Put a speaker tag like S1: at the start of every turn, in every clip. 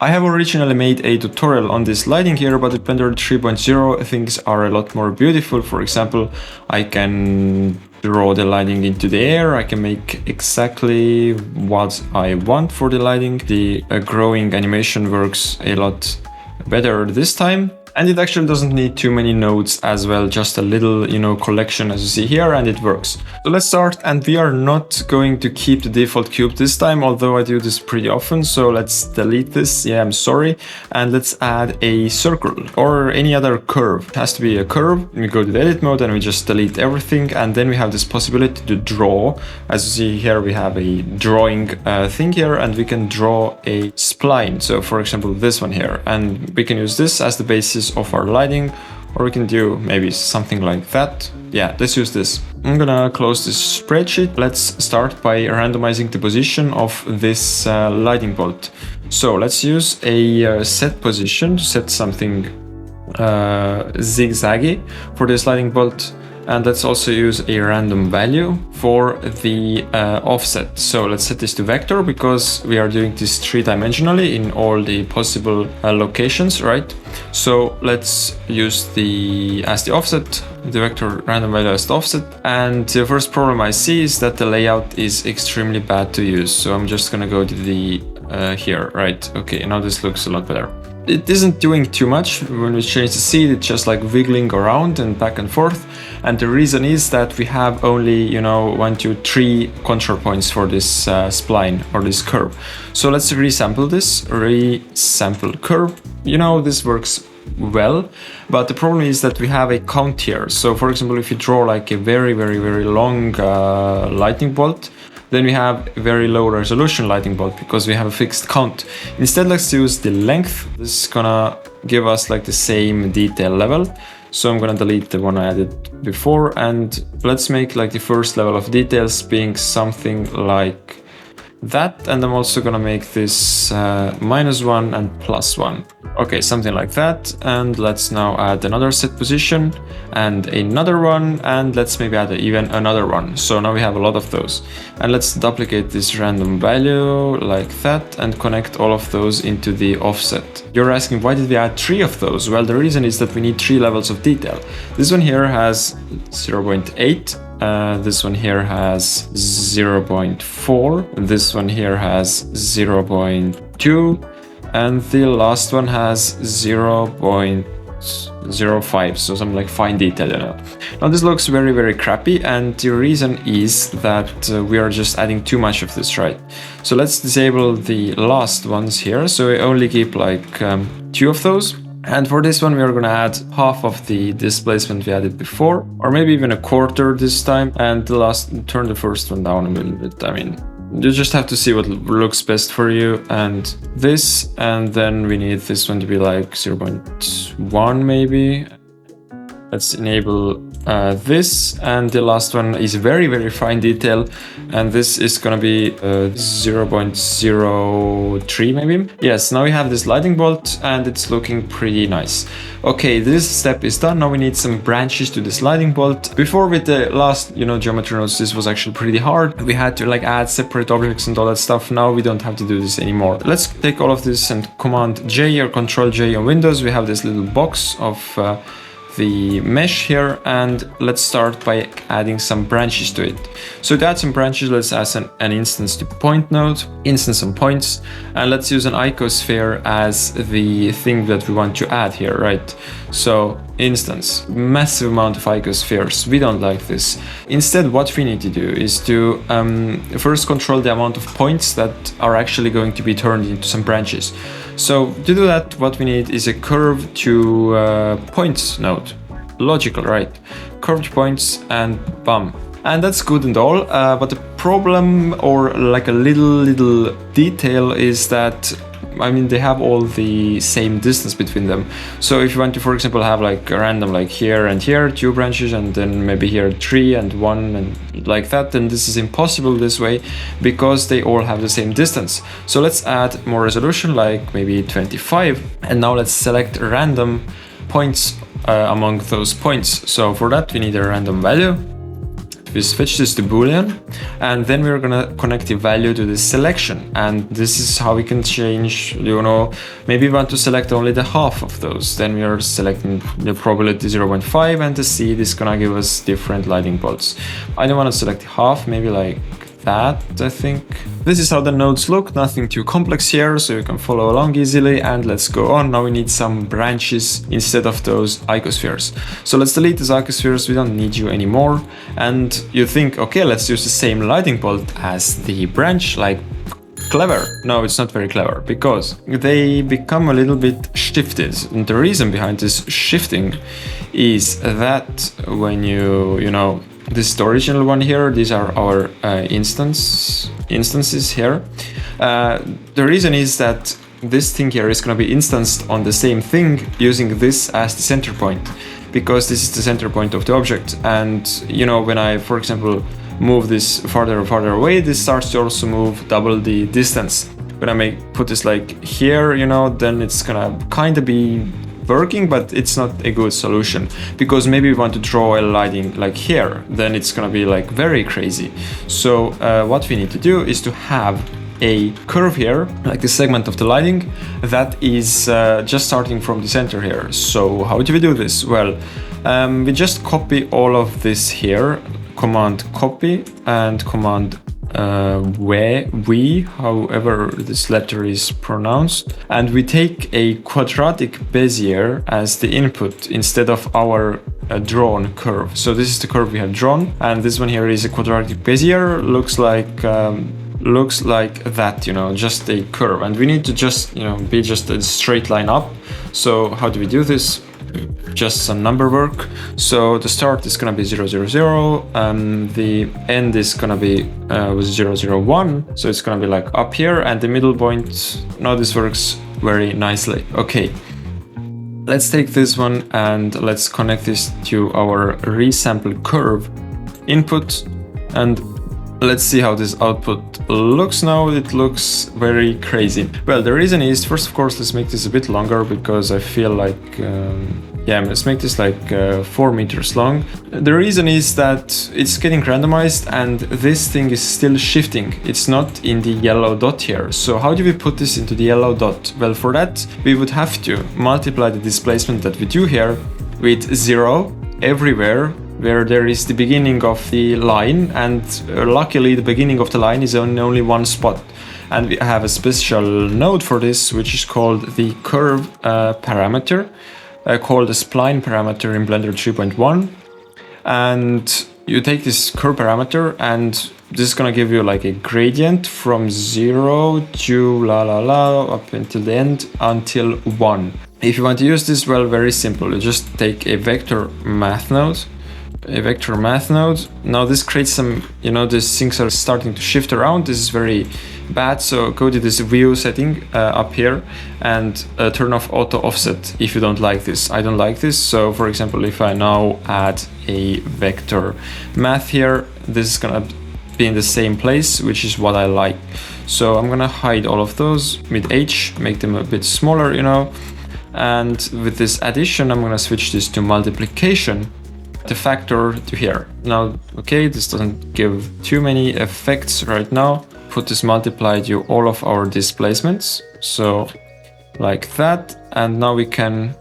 S1: I have originally made a tutorial on this lighting here, but with Blender 3.0 things are a lot more beautiful. For example, I can draw the lighting into the air, I can make exactly what I want for the lighting. The growing animation works a lot better this time. And it actually doesn't need too many nodes as well, just a little, collection as you see here, and it works. So let's start, and we are not going to keep the default cube this time, although I do this pretty often, so let's delete this, yeah, I'm sorry. And let's add a circle or any other curve. It has to be a curve. We go to the edit mode and we just delete everything, and then we have this possibility to draw. As you see here, we have a drawing thing here, and we can draw a spline. So for example, this one here, and we can use this as the basis of our lighting, or we can do maybe something like that. Yeah, let's use this. I'm gonna close this spreadsheet. Let's start by randomizing the position of this lighting bolt. So let's use a set position to set something zigzaggy for this lighting bolt. And let's also use a random value for the offset. So let's set this to vector because we are doing this three-dimensionally in all the possible locations, right? So let's use as the offset, the vector random value as the offset. And the first problem I see is that the layout is extremely bad to use. So I'm just gonna go to the here, right? Okay, now this looks a lot better. It isn't doing too much. When we change the seed, it's just like wiggling around and back and forth. And the reason is that we have only, 1, 2, 3 control points for this spline or this curve. So let's resample this, resample curve. This works well, but the problem is that we have a count here. So for example, if you draw like a very, very, very long lightning bolt, then we have a very low resolution lighting bolt because we have a fixed count. Instead, let's use the length. This is gonna give us like the same detail level. So I'm gonna delete the one I added before, and let's make like the first level of details being something like that. And I'm also gonna make this -1 and +1. Okay, something like that. And let's now add another set position and another one, and let's maybe add even another one. So now we have a lot of those. And let's duplicate this random value like that and connect all of those into the offset. You're asking, why did we add 3 of those? Well, the reason is that we need 3 levels of detail. This one here has 0.8. This one here has 0.4, this one here has 0.2, and the last one has 0.05, so some like fine detail. Now this looks very, very crappy, and the reason is that we are just adding too much of this, right? So let's disable the last ones here, so we only keep like 2 of those. And for this one, we are gonna add half of the displacement we added before, or maybe even a quarter this time. And turn the first one down a little bit. I mean, you just have to see what looks best for you. And this, and then we need this one to be like 0.1 maybe. Let's enable this, and the last one is very, very fine detail, and this is gonna be 0.03 maybe. Yes, now we have this lighting bolt and it's looking pretty nice. Okay, this step is done. Now we need some branches to this lighting bolt. Before, with the last, geometry nodes, this was actually pretty hard. We had to like add separate objects and all that stuff. Now we don't have to do this anymore. Let's take all of this and Command J or Control J on Windows. We have this little box of the mesh here, and let's start by adding some branches to it. So to add some branches, let's add an instance to point node, instance on points, and let's use an icosphere as the thing that we want to add here, right? So instance, massive amount of icospheres. We don't like this. Instead, what we need to do is to first control the amount of points that are actually going to be turned into some branches. So to do that, what we need is a curve to points node. Logical, right? Curved points and bam. And that's good and all, but the problem, or like a little detail, is that they have all the same distance between them. So if you want to, for example, have like a random like here and here 2 branches, and then maybe here 3 and 1 and like that, then this is impossible this way because they all have the same distance. So let's add more resolution, like maybe 25, and now let's select random points among those points. So for that we need a random value. We switch this to Boolean, and then we're gonna connect the value to the selection. And this is how we can change, you know, maybe we want to select only the half of those. Then we are selecting the probability 0.5, and the seed is gonna give us different lightning bolts. I don't want to select half, maybe like that, I think. This is how the nodes look, nothing too complex here, so you can follow along easily. And let's go on. Now we need some branches instead of those icospheres. So let's delete these icospheres, we don't need you anymore. And you think, okay, let's use the same lightning bolt as the branch, like clever. No, it's not very clever, because they become a little bit shifted. And the reason behind this shifting is that when you know, this is the original one here, these are our instances here. The reason is that this thing here is going to be instanced on the same thing using this as the center point, because this is the center point of the object. And you know, when I, for example, move this farther and farther away, this starts to also move double the distance. When I put this like here, you know, then it's gonna kind of be working, but it's not a good solution, because maybe we want to draw a lighting like here, then it's gonna be like very crazy. So what we need to do is to have a curve here, like the segment of the lighting, that is just starting from the center here. So how do we do this? Well, we just copy all of this here, command copy and command we, however this letter is pronounced, and we take a quadratic Bezier as the input instead of our drawn curve. So this is the curve we have drawn, and this one here is a quadratic Bezier, looks like that, you know, just a curve, and we need to just, you know, be just a straight line up. So how do we do this? Just some number work. So the start is gonna be 0, 0, 0, the end is gonna be with 0, 0, 1, so it's gonna be like up here, and the middle point, now this works very nicely. Okay, let's take this one and let's connect this to our resample curve input, and let's see how this output looks now. It looks very crazy. Well, the reason is, first of course, let's make this a bit longer, because I feel like, yeah, let's make this like 4 meters long. The reason is that it's getting randomized and this thing is still shifting. It's not in the yellow dot here. So how do we put this into the yellow dot? Well, for that, we would have to multiply the displacement that we do here with 0 everywhere where there is the beginning of the line, and luckily the beginning of the line is on only one spot. And we have a special node for this, which is called the curve parameter, called the spline parameter in Blender 3.1. And you take this curve parameter, and this is gonna give you like a gradient from 0 to up until the end, until 1. If you want to use this, well, very simple. You just take a vector math node, Now this creates some, you know, these things are starting to shift around. This is very bad. So go to this view setting up here and turn off auto offset if you don't like this. I don't like this. So for example, if I now add a vector math here, this is gonna be in the same place, which is what I like. So I'm gonna hide all of those with H, make them a bit smaller, you know. And with this addition, I'm gonna switch this to multiplication, the factor to here. Now, okay, this doesn't give too many effects right now. Put this multiply to all of our displacements. So like that. And now we can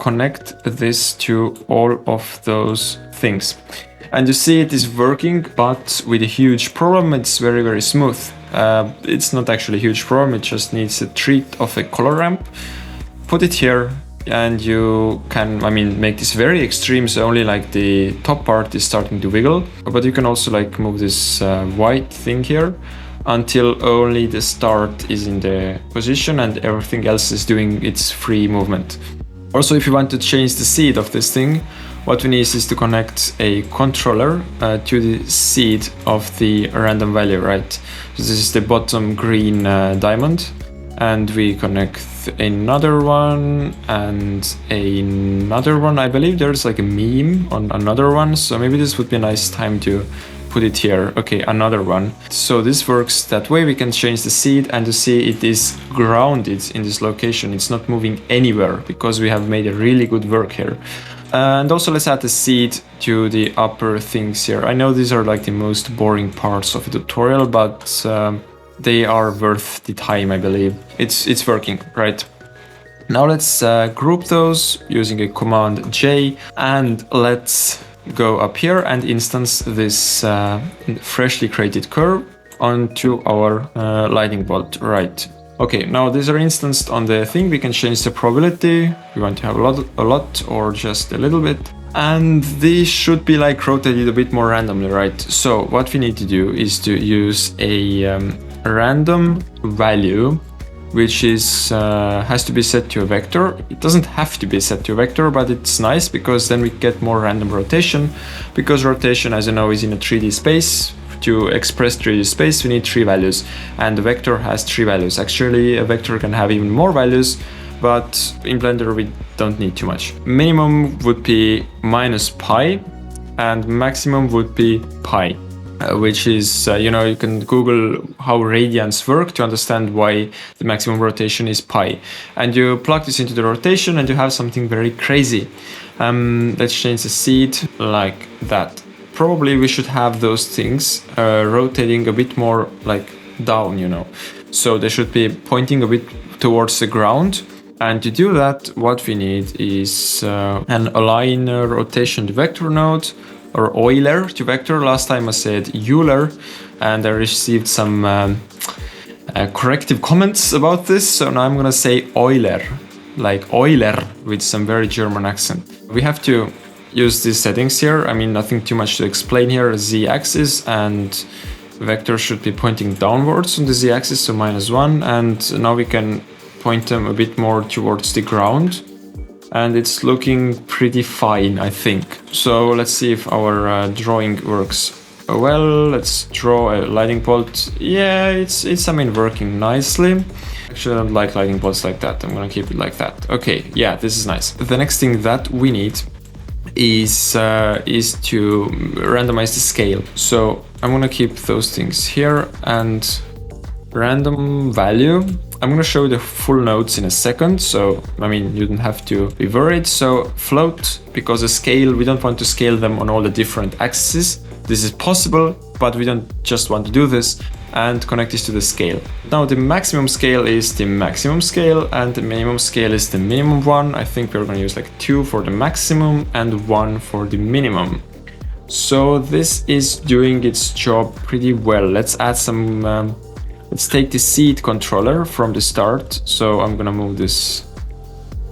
S1: connect this to all of those things. And you see it is working, but with a huge problem. It's very, very smooth. It's not actually a huge problem. It just needs a treat of a color ramp. Put it here, and you can, I mean, make this very extreme, so only like the top part is starting to wiggle. But you can also like move this white thing here until only the start is in the position and everything else is doing its free movement. Also, if you want to change the seed of this thing, what we need is to connect a controller to the seed of the random value, right? So this is the bottom green diamond. And we connect another one and another one. I believe there's like a meme on another one, so maybe this would be a nice time to put it here. Okay, another one. So this works that way. We can change the seed, and to see it is grounded in this location. It's not moving anywhere because we have made a really good work here. And also let's add the seed to the upper things here. I know these are like the most boring parts of the tutorial, but they are worth the time, I believe. It's working, right? Now let's group those using a command J, and let's go up here and instance this freshly created curve onto our lightning bolt, right? Okay, now these are instanced on the thing. We can change the probability. We want to have a lot or just a little bit. And these should be like rotated a bit more randomly, right? So what we need to do is to use a random value, which is has to be set to a vector. It doesn't have to be set to a vector, but it's nice because then we get more random rotation, because rotation, as you know, is in a 3D space. To express 3D space, we need 3 values, and the vector has 3 values. Actually, a vector can have even more values, but in Blender we don't need too much. Minimum would be -pi, and maximum would be pi, which is, you know, you can Google how radians work to understand why the maximum rotation is pi. And you plug this into the rotation and you have something very crazy. Let's change the seed like that. Probably we should have those things rotating a bit more like down, you know. So they should be pointing a bit towards the ground. And to do that, what we need is an align rotation to vector node, or Euler to vector. Last time I said Euler, and I received some corrective comments about this. So now I'm gonna say Euler, like Euler with some very German accent. We have to use these settings here. I mean, nothing too much to explain here. Z-axis and vector should be pointing downwards on the Z-axis, so -1. And now we can point them a bit more towards the ground. And it's looking pretty fine, I think. So let's see if our drawing works well. Let's draw a lightning bolt. Yeah, it's I mean, working nicely. Actually, I don't like lightning bolts like that. I'm gonna keep it like that. Okay, yeah, this is nice. The next thing that we need is to randomize the scale. So I'm gonna keep those things here, and random value. I'm gonna show the full nodes in a second, so I mean, you don't have to be worried. So float, because the scale, we don't want to scale them on all the different axes. This is possible, but we don't just want to do this, and connect this to the scale. Now the maximum scale is the maximum scale, and the minimum scale is the minimum one. I think we're gonna use like 2 for the maximum and 1 for the minimum. So this is doing its job pretty well. Let's add some, let's take the seed controller from the start. So I'm gonna move this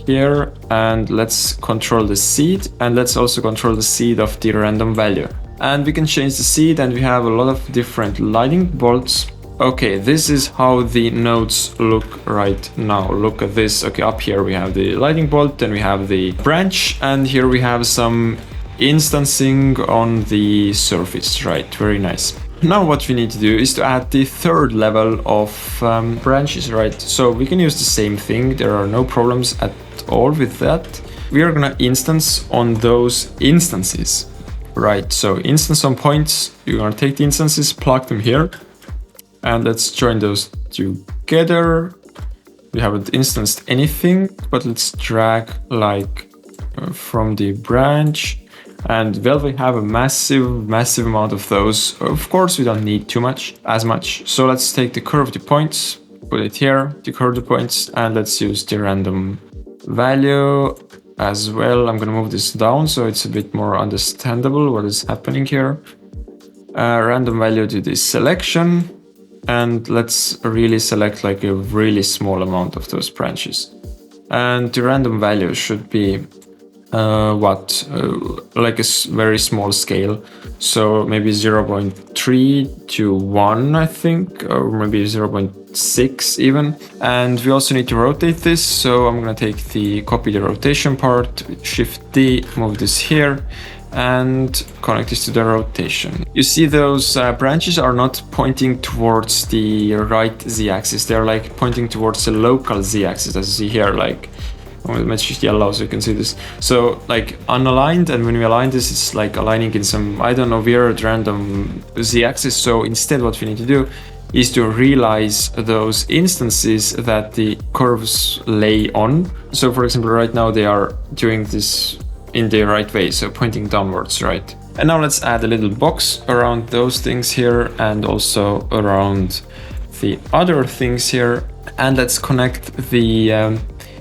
S1: here, and let's control the seed, and let's also control the seed of the random value. And we can change the seed, and we have a lot of different lightning bolts. Okay, this is how the nodes look right now. Look at this. Okay, up here we have the lightning bolt, then we have the branch, and here we have some instancing on the surface, right? Very nice. Now what we need to do is to add the third level of branches, right? So we can use the same thing. There are no problems at all with that. We are gonna instance on those instances. Right, so instance on points, you're gonna take the instances, plug them here, and let's join those together. We haven't instanced anything, but let's drag like from the branch, and well, we have a massive amount of those. Of course, we don't need as much. So let's take the curve to points, put it here, the curve to points, and let's use the random value as well. I'm gonna move this down so it's a bit more understandable what is happening here. Random value to this selection, and let's really select like a really small amount of those branches. And the random value should be like a very small scale, so maybe 0.3 to 1, I think, or maybe 0.6 even. And we also need to rotate this, so I'm gonna copy the rotation part, Shift D, move this here, and connect this to the rotation. You see those branches are not pointing towards the right Z-axis, they're like pointing towards the local Z-axis, as you see here, like let's just yellow so you can see this. So like unaligned, and when we align this, it's like aligning in some, I don't know, weird random Z-axis. So instead what we need to do is to realize those instances that the curves lay on. So for example, right now they are doing this in the right way, so pointing downwards, right? And now let's add a little box around those things here and also around the other things here. And let's connect the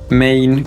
S1: main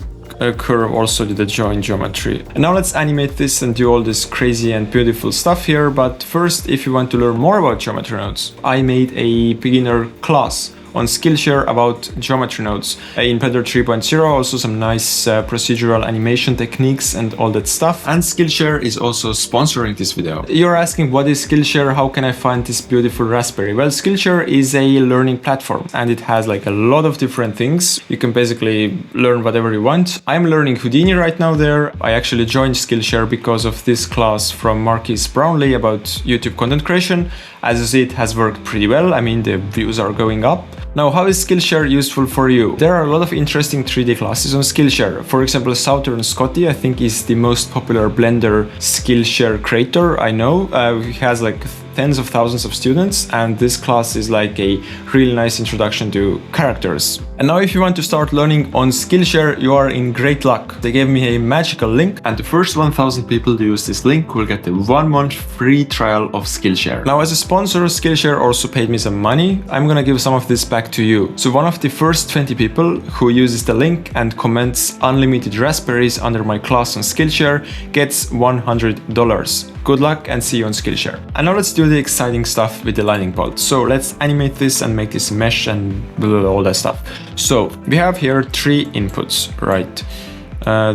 S1: curve also to the join geometry. And now let's animate this and do all this crazy and beautiful stuff here. But first, if you want to learn more about geometry nodes, I made a beginner class on Skillshare about geometry nodes in Blender 3.0, also some nice procedural animation techniques and all that stuff. And Skillshare is also sponsoring this video. You're asking, what is Skillshare? How can I find this beautiful Raspberry? Well, Skillshare is a learning platform and it has like a lot of different things. You can basically learn whatever you want. I'm learning Houdini right now there. I actually joined Skillshare because of this class from Marquis Brownlee about YouTube content creation. As you see, it has worked pretty well. I mean, the views are going up. Now, how is Skillshare useful for you? There are a lot of interesting 3D classes on Skillshare. For example, Southern Scotty, I think, is the most popular Blender Skillshare creator I know. He has like tens of thousands of students, and this class is like a really nice introduction to characters. And now if you want to start learning on Skillshare, you are in great luck. They gave me a magical link, and the first 1,000 people to use this link will get a 1-month free trial of Skillshare. Now, as a sponsor, Skillshare also paid me some money. I'm gonna give some of this back to you. So one of the first 20 people who uses the link and comments unlimited raspberries under my class on Skillshare gets $100. Good luck and see you on Skillshare. And now let's do the exciting stuff with the lightning bolt. So let's animate this and make this mesh and all that stuff. So we have here 3 inputs, right?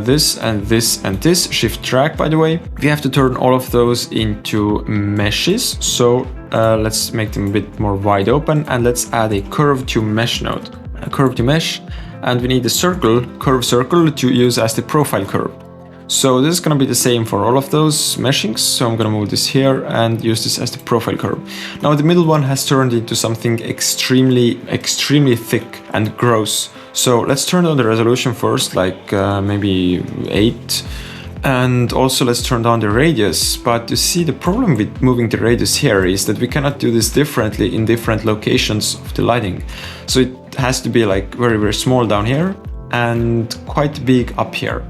S1: This and this and this, shift drag by the way. We have to turn all of those into meshes. So let's make them a bit more wide open and let's add a curve to mesh node. A curve to mesh, and we need a circle, curve circle to use as the profile curve. So this is going to be the same for all of those meshings. So I'm going to move this here and use this as the profile curve. Now the middle one has turned into something extremely thick and gross. So let's turn down the resolution first, like maybe 8. And also let's turn down the radius. But you see, the problem with moving the radius here is that we cannot do this differently in different locations of the lighting. So it has to be like very, very small down here and quite big up here.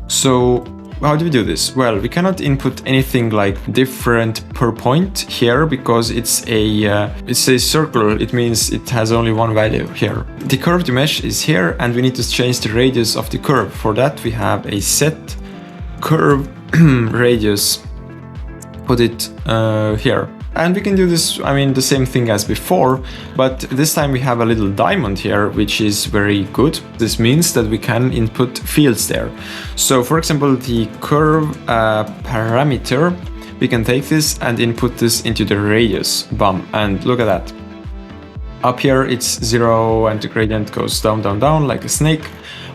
S1: So how do we do this? Well, we cannot input anything like different per point here because it's a circle. It means it has only one value here. The curve to mesh is here and we need to change the radius of the curve. For that we have a set curve radius, put it here. And we can do this, I mean, the same thing as before, but this time we have a little diamond here, which is very good. This means that we can input fields there. So for example, the curve parameter, we can take this and input this into the radius, bam, and look at that. Up here it's 0 and the gradient goes down, down, down like a snake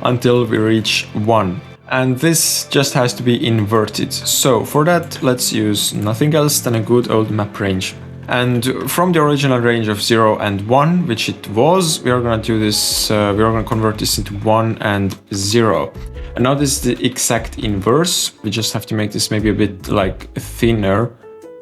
S1: until we reach 1. And this just has to be inverted. So for that, let's use nothing else than a good old map range. And from the original range of 0 and 1, which it was, we are going to do this, we are going to convert this into 1 and 0. And now this is the exact inverse. We just have to make this maybe a bit like thinner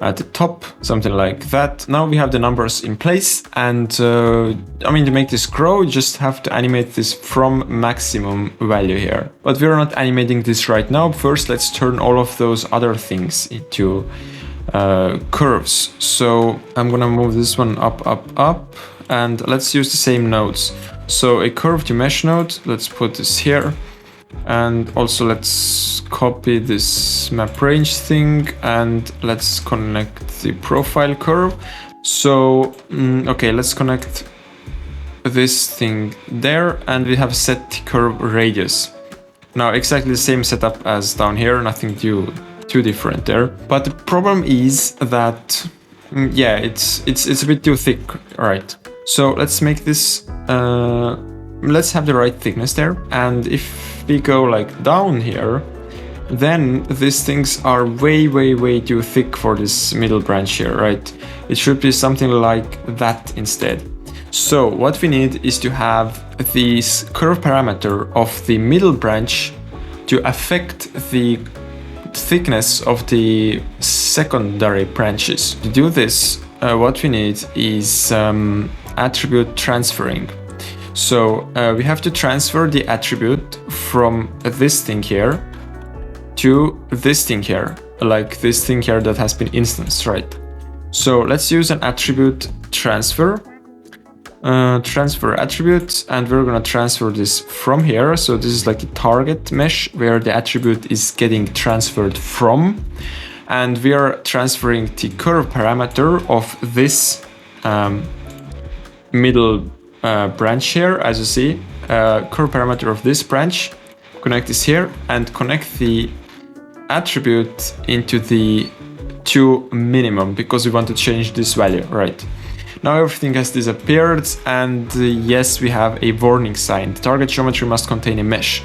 S1: at the top, something like that. Now we have the numbers in place, and I mean, to make this grow, you just have to animate this from maximum value here. But we're not animating this right now. First, let's turn all of those other things into curves. So I'm gonna move this one up, up, up, and let's use the same nodes. So a curve to mesh node, let's put this here. And also let's copy this map range thing and let's connect the profile curve. So, okay, let's connect this thing there and we have set curve radius. Now exactly the same setup as down here, nothing too different there. But the problem is that, yeah, it's a bit too thick, right? So let's make this, let's have the right thickness there. And if we go like down here, then these things are way, way, way too thick for this middle branch here, right? It should be something like that instead. So what we need is to have this curve parameter of the middle branch to affect the thickness of the secondary branches. To do this, what we need is attribute transferring. So we have to transfer the attribute from this thing here to this thing here, like this thing here that has been instanced, right? So let's use an attribute transfer. Transfer attribute, and we're gonna transfer this from here. So this is like a target mesh where the attribute is getting transferred from, and we are transferring the curve parameter of this middle branch here, as you see. Curve parameter of this branch, connect this here and connect the attribute into the to minimum because we want to change this value, right? Now everything has disappeared, and yes, we have a warning sign. The target geometry must contain a mesh.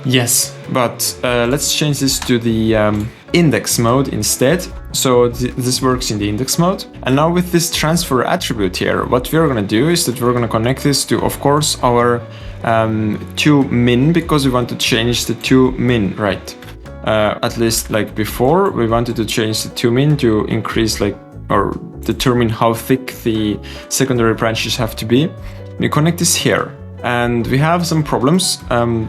S1: Yes, but let's change this to the index mode instead. So this works in the index mode. And now with this transfer attribute here, what we're gonna do is that we're gonna connect this to, of course, our to min, because we want to change the to min, right? At least like before, we wanted to change the to min to increase like, or determine how thick the secondary branches have to be. We connect this here, and we have some problems.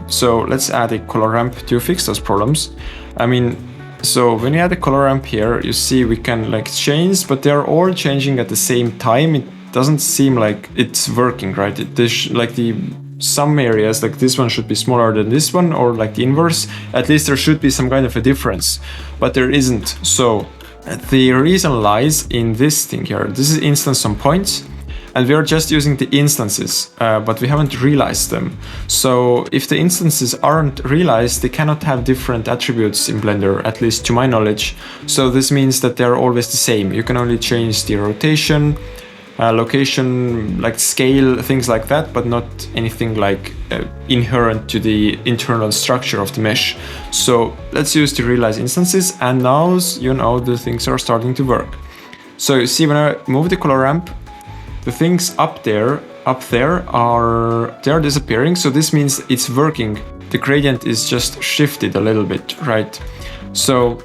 S1: So let's add a color ramp to fix those problems. I mean, so when you add a color ramp here, you see we can like change, but they're all changing at the same time. It doesn't seem like it's working, right? Like some areas, like this one should be smaller than this one, or like the inverse. At least there should be some kind of a difference, but there isn't. So the reason lies in this thing here. This is instance on points, and we are just using the instances, but we haven't realized them. So if the instances aren't realized, they cannot have different attributes in Blender, at least to my knowledge. So this means that they're always the same. You can only change the rotation, location, like scale, things like that, but not anything like inherent to the internal structure of the mesh. So let's use the realize instances, and now you know the things are starting to work. So you see when I move the color ramp, the things up there they're disappearing. So this means it's working. The gradient is just shifted a little bit, right? So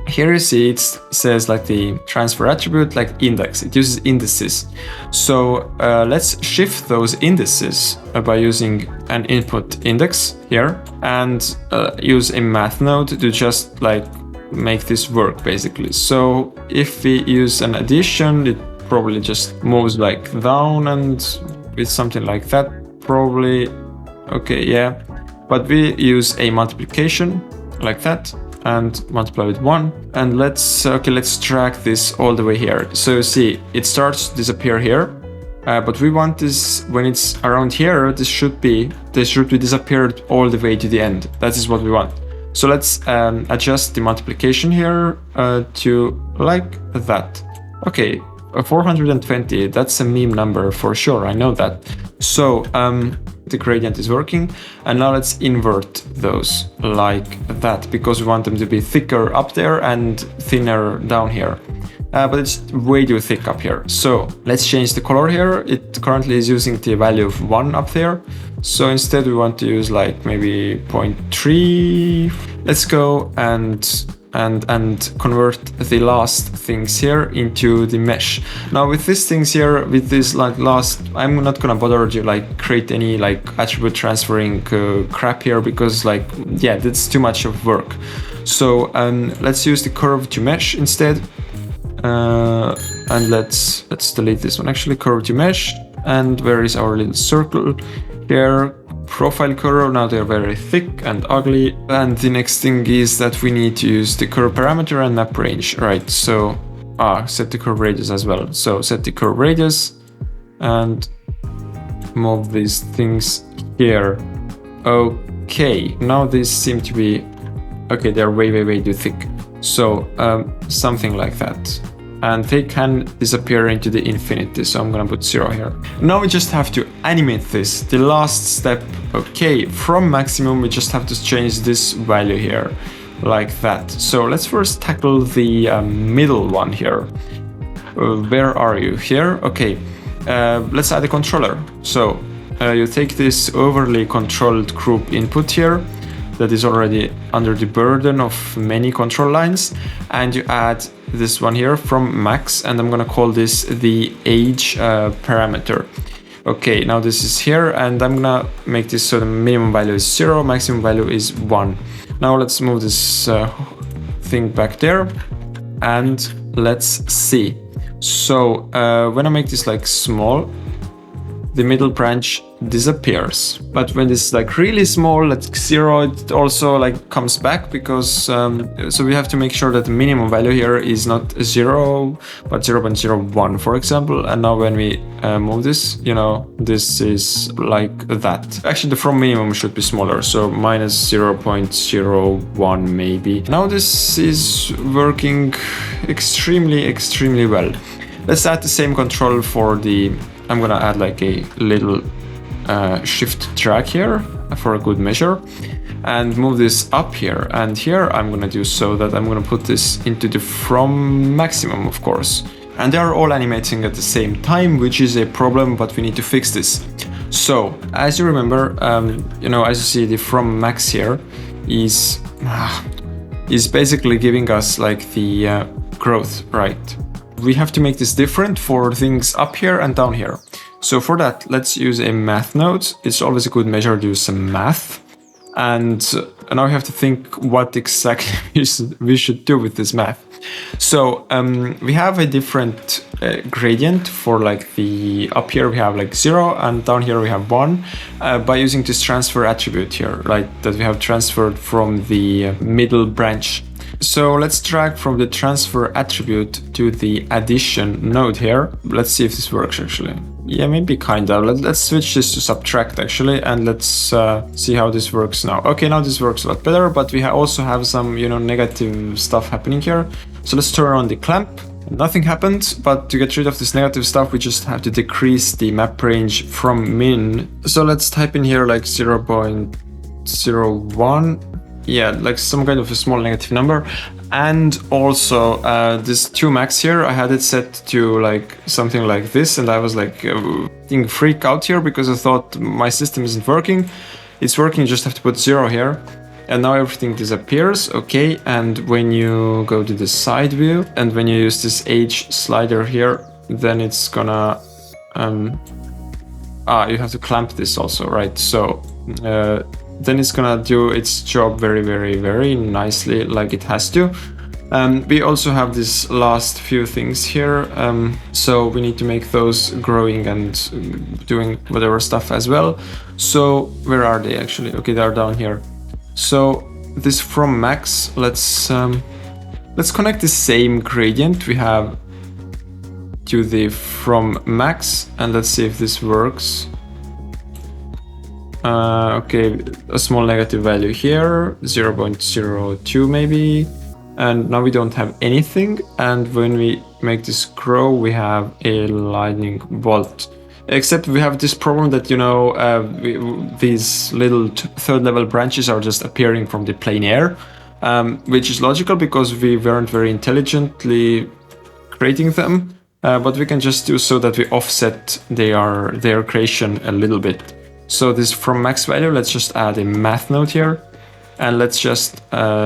S1: here you see it says like the transfer attribute, like index. It uses indices. So let's shift those indices by using an input index here, and use a math node to just like make this work basically. So if we use an addition, it probably just moves like down, and with something like that probably, okay, yeah. But we use a multiplication like that, and multiply with 1, and let's drag this all the way here. So you see it starts to disappear here, but we want this when it's around here. This should be disappeared all the way to the end. That is what we want. So let's adjust the multiplication here to like that. Okay, 420. That's a meme number for sure. I know that. So the gradient is working, and now let's invert those like that, because we want them to be thicker up there and thinner down here, but it's way too thick up here. So let's change the color here. It currently is using the value of 1 up there, so instead we want to use like maybe 0.3. Let's go and convert the last things here into the mesh. Now with these things here, with this like last, I'm not gonna bother to like create any like attribute transferring crap here, because like, yeah, that's too much of work. So let's use the curve to mesh instead, and let's delete this one actually, curve to mesh. And where is our little circle here? Profile curve. Now they're very thick and ugly. And the next thing is that we need to use the curve parameter and map range, right? So set the curve radius as well. So set the curve radius and move these things here. Okay, now these seem to be okay. They're way too thick. So something like that. And they can disappear into the infinity, so I'm gonna put 0 here. Now we just have to animate this, the last step. Okay, from maximum we just have to change this value here, like that. So let's first tackle the middle one here. Where are you? Here? Okay, let's add a controller. So you take this overly controlled group input here, that is already under the burden of many control lines, and you add this one here from max, and I'm gonna call this the age parameter. Okay, now this is here, and I'm gonna make this so the minimum value is 0, maximum value is 1. Now let's move this thing back there, and let's see. So when I make this like small, the middle branch disappears. But when this is like really small, like 0, it also like comes back, because so we have to make sure that the minimum value here is not 0 but 0.01, for example. And now when we move this, you know, this is like that. Actually the from minimum should be smaller, so minus 0.01 maybe. Now this is working extremely well. Let's add the same control for the, I'm gonna add like a little shift drag here for a good measure, and move this up here. And here I'm gonna do so that I'm gonna put this into the from maximum, of course. And they are all animating at the same time, which is a problem, but we need to fix this. So as you remember, you know, as you see, the from max here is basically giving us like the growth, right? We have to make this different for things up here and down here. So for that, let's use a math node. It's always a good measure to use some math. And now we have to think what exactly we should do with this math. So we have a different gradient for like the up here we have like 0 and down here we have 1 by using this transfer attribute here, right? That we have transferred from the middle branch. So let's drag from the transfer attribute to the addition node here. Let's see if this works actually. Yeah, maybe kind of. Let's switch this to subtract actually, and let's see how this works now. Okay, now this works a lot better, but we also have some, you know, negative stuff happening here. So let's turn on the clamp. Nothing happened, but to get rid of this negative stuff, we just have to decrease the map range from min. So let's type in here like 0.01. Yeah, like some kind of a small negative number. And also this 2 max here, I had it set to like something like this, and I was like getting freak out here because I thought my system isn't working. It's working, you just have to put 0 here. And now everything disappears, okay. And when you go to the side view and when you use this age slider here, then it's gonna you have to clamp this also, right? So then it's gonna do its job very nicely, like it has to. We also have this last few things here, so we need to make those growing and doing whatever stuff as well. So where are they actually? Okay, they are down here. So this from max, let's connect the same gradient we have to the from max, and let's see if this works. Okay, a small negative value here, 0.02 maybe, and now we don't have anything. And when we make this grow, we have a lightning bolt. Except we have this problem that, you know, these little third level branches are just appearing from the plain air, which is logical because we weren't very intelligently creating them, but we can just do so that we offset their creation a little bit. So this from max value, let's just add a math node here, and let's just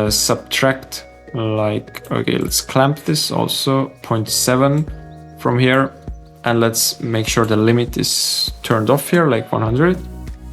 S1: subtract, like, okay, let's clamp this also 0.7 from here, and let's make sure the limit is turned off here, like 100.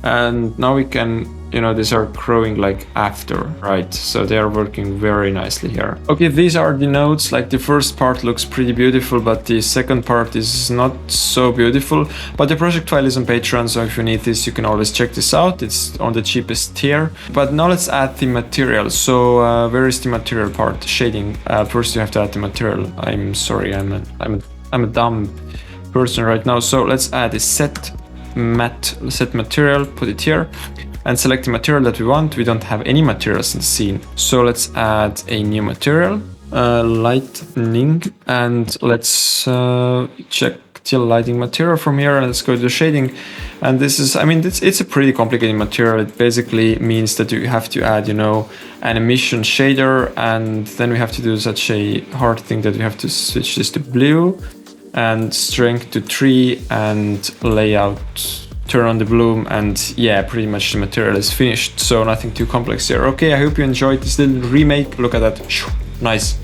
S1: And now we can, you know, these are growing like after, right? So they are working very nicely here. Okay, these are the nodes. Like the first part looks pretty beautiful, but the second part is not so beautiful. But the project file is on Patreon, so if you need this, you can always check this out. It's on the cheapest tier. But now let's add the material. So where is the material part? Shading. First you have to add the material. I'm sorry, I'm a dumb person right now. So let's add a set material, put it here, and select the material that we want. We don't have any materials in the scene, so let's add a new material, lightning, and let's check the lighting material from here, and let's go to shading. And this is, I mean, it's a pretty complicated material. It basically means that you have to add, you know, an emission shader, and then we have to do such a hard thing that we have to switch this to blue and strength to 3 and layout, turn on the bloom, and yeah, pretty much the material is finished. So nothing too complex here. Okay, I hope you enjoyed this little remake. Look at that. Nice.